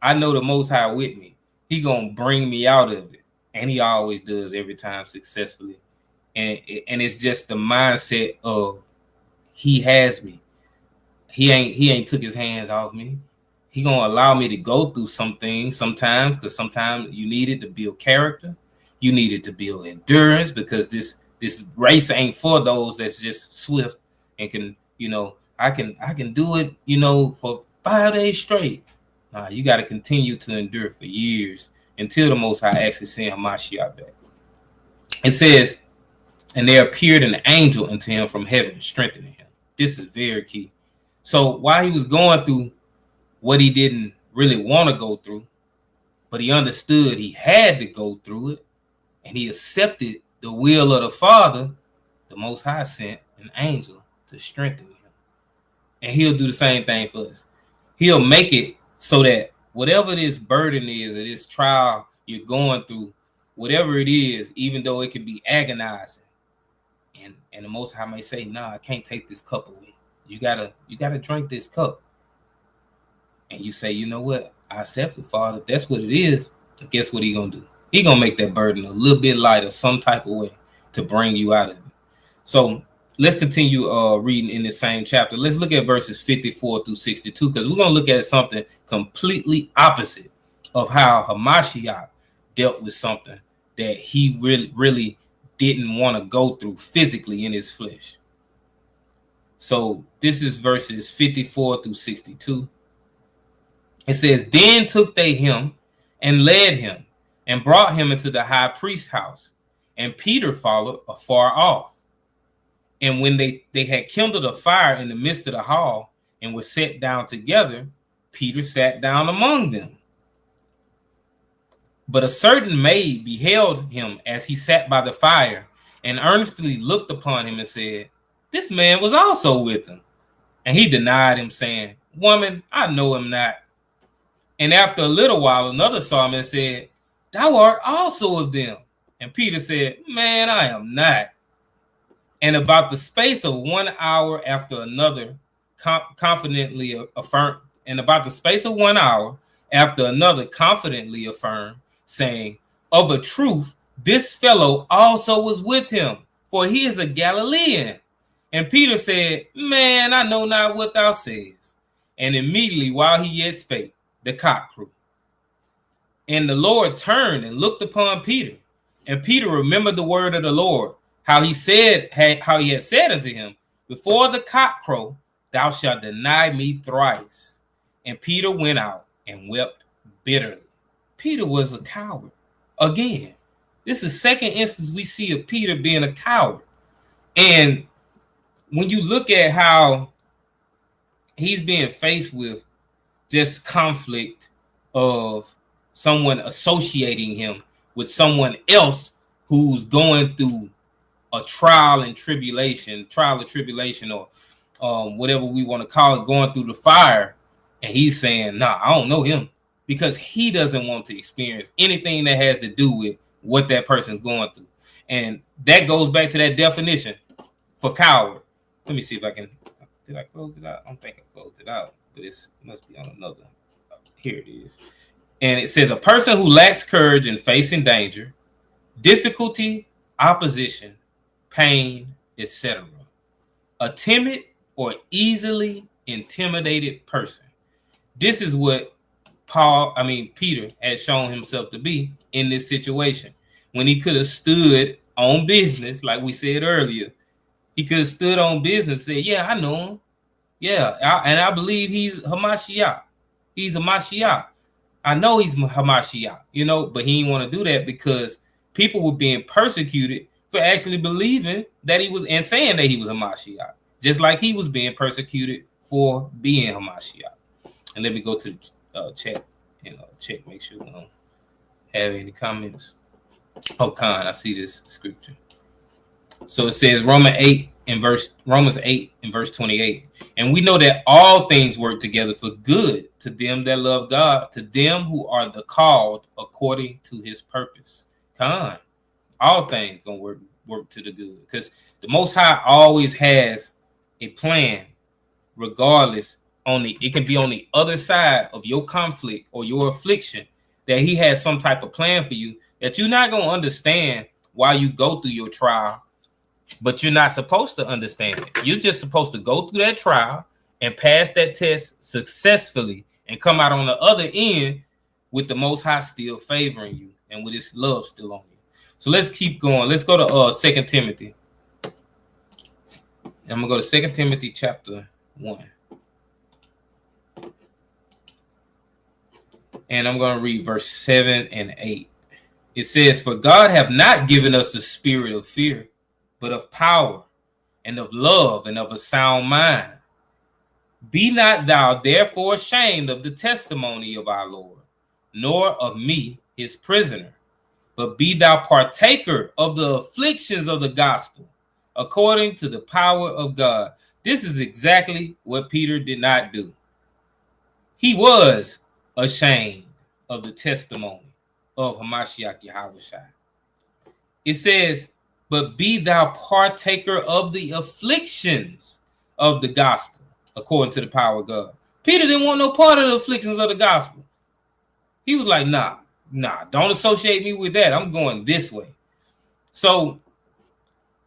I know the Most High with me. He gonna bring me out of it. And he always does every time successfully. And it's just the mindset of he has me. He ain't took his hands off me. He gonna allow me to go through some things sometimes, because sometimes you need it to build character. You need it to build endurance, because this race ain't for those that's just swift and can, I can do it, for 5 days straight. Nah, you got to continue to endure for years until the Most High actually send Hamashiach back. It says, and there appeared an angel unto him from heaven, strengthening him. This is very key. So while he was going through what he didn't really want to go through, but he understood he had to go through it, and he accepted the will of the Father, the Most High sent an angel to strengthen him. And he'll do the same thing for us. He'll make it so that whatever this burden is, or this trial you're going through, whatever it is, even though it can be agonizing, and the Most High may say, nah, I can't take this cup away. You gotta drink this cup. And you say, you know what? I accept it, Father. If that's what it is, guess what he gonna do? He gonna make that burden a little bit lighter, some type of way, to bring you out of it. So let's continue reading in the same chapter. Let's look at verses 54 through 62, because we're gonna look at something completely opposite of how Hamashiach dealt with something that he really didn't want to go through physically in his flesh. So this is verses 54 through 62. It says, then took they him and led him and brought him into the high priest's house, and Peter followed afar off. And when they had kindled a fire in the midst of the hall and were set down together, Peter sat down among them. But a certain maid beheld him as he sat by the fire, and earnestly looked upon him and said, this man was also with him. And he denied him, saying, Woman, I know him not. And after a little while, another saw him and said, Thou art also of them. And Peter said, Man, I am not. And about the space of 1 hour after another, confidently affirmed, saying, Of a truth, this fellow also was with him, for he is a Galilean. And Peter said, Man, I know not what thou sayest. And immediately while he yet spake, the cock crew. And the Lord turned and looked upon Peter. And Peter remembered the word of the Lord, how he had said unto him, Before the cock crow, thou shalt deny me thrice. And Peter went out and wept bitterly. Peter was a coward. Again, this is the second instance we see of Peter being a coward. And when you look at how he's being faced with just conflict of someone associating him with someone else who's going through a trial of tribulation, or whatever we want to call it, going through the fire. And he's saying, nah, I don't know him, because he doesn't want to experience anything that has to do with what that person's going through. And that goes back to that definition for coward. Let me see if I can. Did I close it out? I don't think I closed it out, but it must be on another. Here it is. And it says, a person who lacks courage in facing danger, difficulty, opposition, pain, etc. A timid or easily intimidated person. This is what Peter had shown himself to be in this situation. When he could have stood on business, like we said earlier, he could have stood on business and said, yeah, I know him. Yeah, and I believe he's Hamashiach. He's a Mashiach. I know he's Hamashiach, but he didn't want to do that because people were being persecuted for actually believing that he was and saying that he was a Mashiach, just like he was being persecuted for being Hamashiach. And let me go to chat and check, make sure we don't have any comments. Oh, Khan, I see this scripture. So it says Romans 8 in verse 28. And we know that all things work together for good to them that love God, to them who are the called according to his purpose. Khan, all things gonna work to the good, because the Most High always has a plan, regardless. It can be on the other side of your conflict or your affliction, that he has some type of plan for you that you're not gonna understand while you go through your trial. But you're not supposed to understand it. You're just supposed to go through that trial and pass that test successfully and come out on the other end with the Most High still favoring you and with his love still on you. So let's keep going. Let's go to 2 Timothy. I'm going to go to 2 Timothy chapter 1. And I'm going to read verse 7 and 8. It says, For God hath not given us the spirit of fear, but of power and of love and of a sound mind. Be not thou therefore ashamed of the testimony of our Lord, nor of me, his prisoner, but be thou partaker of the afflictions of the gospel, according to the power of God. This is exactly what Peter did not do. He was ashamed of the testimony of Hamashiach Yahushua. It says, but be thou partaker of the afflictions of the gospel, according to the power of God. Peter didn't want no part of the afflictions of the gospel. He was like, nah, don't associate me with that. I'm going this way. So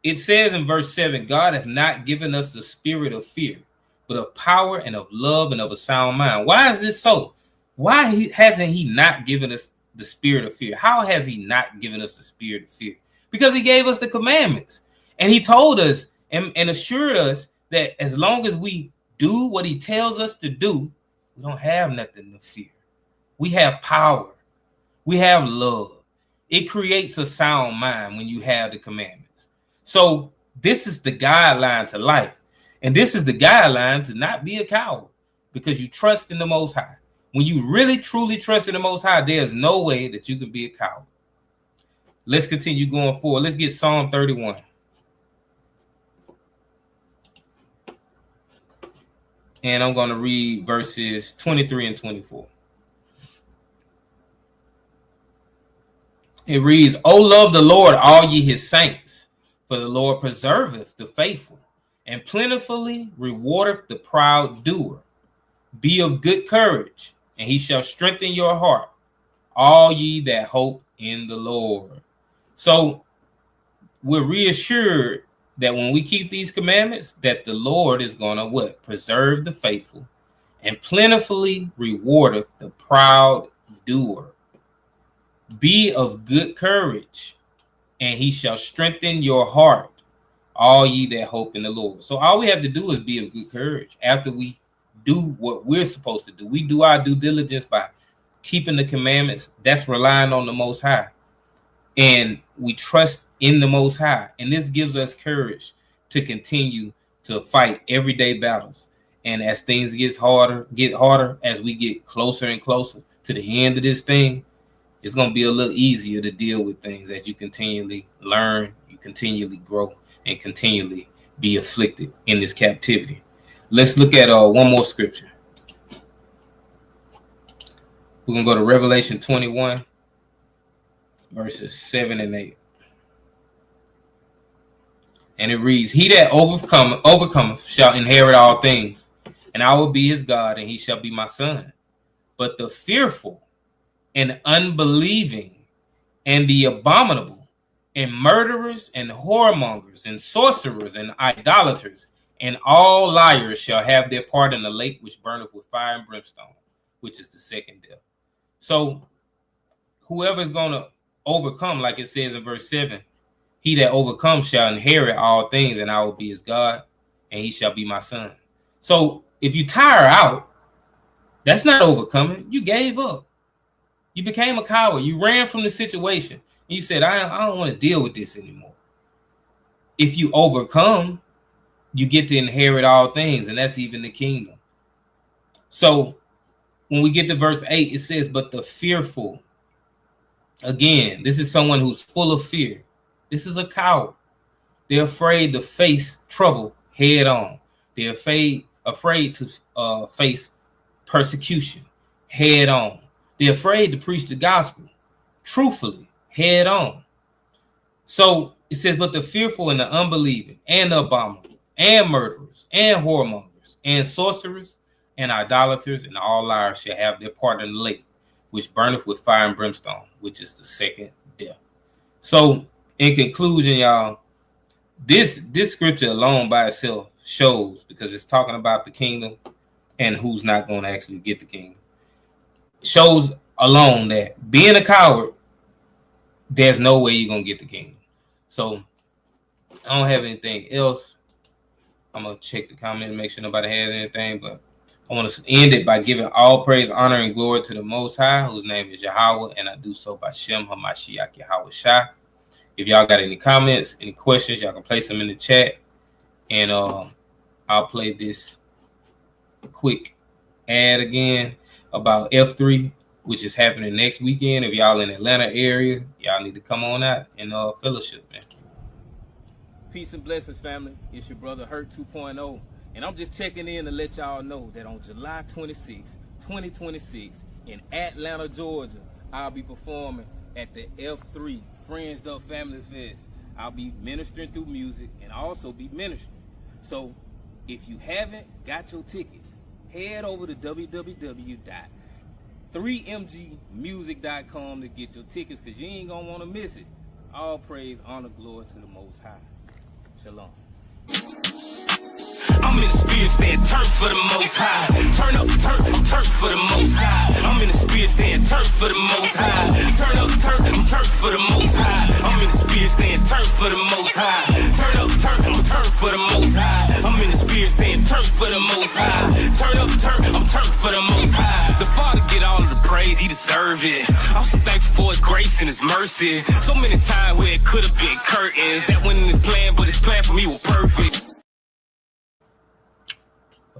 it says in verse 7, God hath not given us the spirit of fear, but of power and of love and of a sound mind. Why is this so? Why hasn't he not given us the spirit of fear? How has he not given us the spirit of fear? Because he gave us the commandments, and he told us and assured us that as long as we do what he tells us to do, we don't have nothing to fear. We have power. We have love. It creates a sound mind when you have the commandments. So this is the guideline to life. And this is the guideline to not be a coward, because you trust in the Most High. When you really, truly trust in the Most High, there's no way that you can be a coward. Let's continue going forward. Let's get Psalm 31. And I'm going to read verses 23 and 24. It reads, O love the Lord, all ye his saints, for the Lord preserveth the faithful, and plentifully rewardeth the proud doer. Be of good courage, and he shall strengthen your heart, all ye that hope in the Lord. So we're reassured that when we keep these commandments, that the Lord is going to what? Preserve the faithful, and plentifully rewardeth the proud doer. Be of good courage, and he shall strengthen your heart, all ye that hope in the Lord. So all we have to do is be of good courage after we do what we're supposed to do. We do our due diligence by keeping the commandments. That's relying on the Most High. And we trust in the Most High. And this gives us courage to continue to fight everyday battles. And as things get harder, as we get closer and closer to the end of this thing, it's going to be a little easier to deal with things as you continually learn, you continually grow, and continually be afflicted in this captivity. Let's look at one more scripture. We're going to go to Revelation 21, verses 7 and 8. And it reads, He that overcometh shall inherit all things, and I will be his God, and he shall be my son. But the fearful and unbelieving and the abominable and murderers and whoremongers and sorcerers and idolaters and all liars shall have their part in the lake which burneth with fire and brimstone, which is the second death. So whoever's going to overcome, like it says in verse 7, he that overcomes shall inherit all things, and I will be his God, and he shall be my son. So if you tire out, that's not overcoming. You gave up. You became a coward. You ran from the situation. And you said, I don't want to deal with this anymore. If you overcome, you get to inherit all things, and that's even the kingdom. So when we get to verse 8, it says, but the fearful. Again, this is someone who's full of fear. This is a coward. They're afraid to face trouble head on. They're afraid to face persecution head on. They're afraid to preach the gospel truthfully, head on. So it says, but the fearful and the unbelieving and the abominable and murderers and whoremongers and sorcerers and idolaters and all liars shall have their part in the lake, which burneth with fire and brimstone, which is the second death. So in conclusion, y'all, this scripture alone by itself shows, because it's talking about the kingdom and who's not going to actually get the kingdom, shows alone that being a coward, there's no way you're going to get the kingdom. So I don't have anything else. I'm going to check the comment and make sure nobody has anything, but I want to end it by giving all praise, honor, and glory to the Most High, whose name is Yahweh, and I do so by Shem HaMashiach Yahweh Shai. If y'all got any comments, any questions, y'all can place them in the chat, and I'll play this quick ad again about F3, which is happening next weekend. If y'all in the Atlanta area, y'all need to come on out and fellowship, man. Peace and blessings, family. It's your brother Hurt 2.0, and I'm just checking in to let y'all know that on July 26, 2026, in Atlanta, Georgia, I'll be performing at the F3 Fringed Up Family Fest. I'll be ministering through music and also be ministering. So if you haven't got your tickets, head over to www.3mgmusic.com to get your tickets, because you ain't going to want to miss it. All praise, honor, glory to the Most High. Shalom. I'm in the spirit, staying turf for the Most High. Turn up, turf for the Most High. I'm in the spirit, staying turf for the Most High. Turn up, turf for the Most High. I'm in the spirit, staying turf for the Most High. Turn up, turf for the Most High. I'm in the spirit, staying turf for the Most High. Turn up, turf for the Most High. The Father get all of the praise, He deserve it. I'm so thankful for His grace and His mercy. So many times where it could have been curtains that wasn't His plan, but His plan for me was perfect.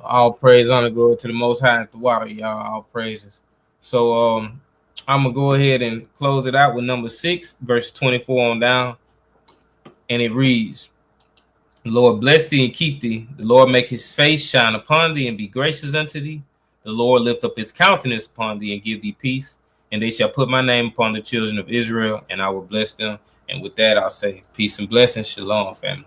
All praise, honor, glory to the Most High at the water, y'all. All praises. So I'm gonna go ahead and close it out with number 6, verse 24 on down, and it reads: The Lord bless thee and keep thee. The Lord make his face shine upon thee and be gracious unto thee. The Lord lift up his countenance upon thee and give thee peace. And they shall put my name upon the children of Israel, and I will bless them. And with that, I'll say peace and blessings. Shalom, family.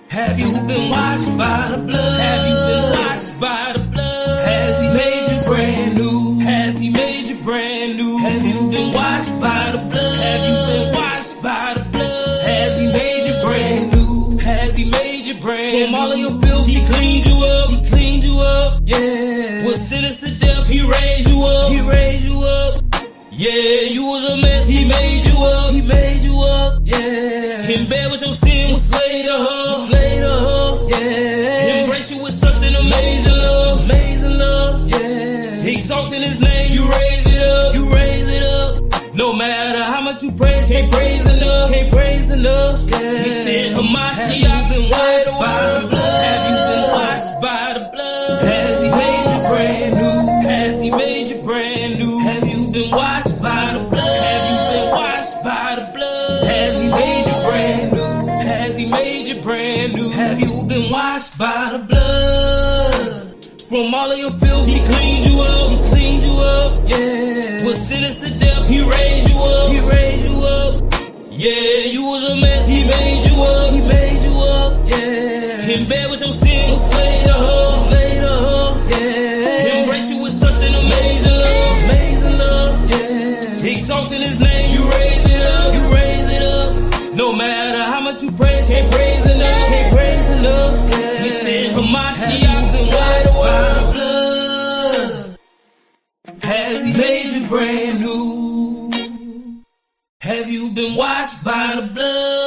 Have you been washed by the blood? Have you been washed by the blood? Has he made you brand new? Has he made you brand new? Have you been washed by the blood? Have you been washed by the blood? Has he made you brand new? Has he made you brand new? From all of your filth, he cleaned you up. He cleaned you up. Yeah. Was sentenced to death, he raised you up. He raised you up. Yeah, you was a mess, he made you up. He made you up. Yeah. In bed with your sin, was slay to her. Slay to her. Yeah. Embrace you with such an amazing love. Amazing love. Yeah. Exalting his name, you raise it up. You raise it up. No matter how much you praise, can't praise enough. Can't praise enough. Yeah. He said, Hamashiach been washed by the blood. Have you been washed by the blood? Has he made you brand new? Has he made you brand new? Have you been washed by the blood? Have you been washed by the blood? Has he made you brand new? Has he made you brand new? Have you been washed by the blood? From all of your filth, he cleaned you up. He cleaned you up. Yeah. Was sentenced to death, he raised you up. He raised you up. Yeah, you was a mess, he made you up. He made you up. Yeah. In bed with your sin, was slay to her. Slay to her. Yeah. Embrace you with such an amazing love. Amazing love. Yeah. Exalting his name, you raise it up. You raise it up. No matter how much you praise, can't praise enough. Can't praise enough. Yeah. He said, Hamashiach been washed by the blood. Has he made you brand new? Have you been washed by the blood?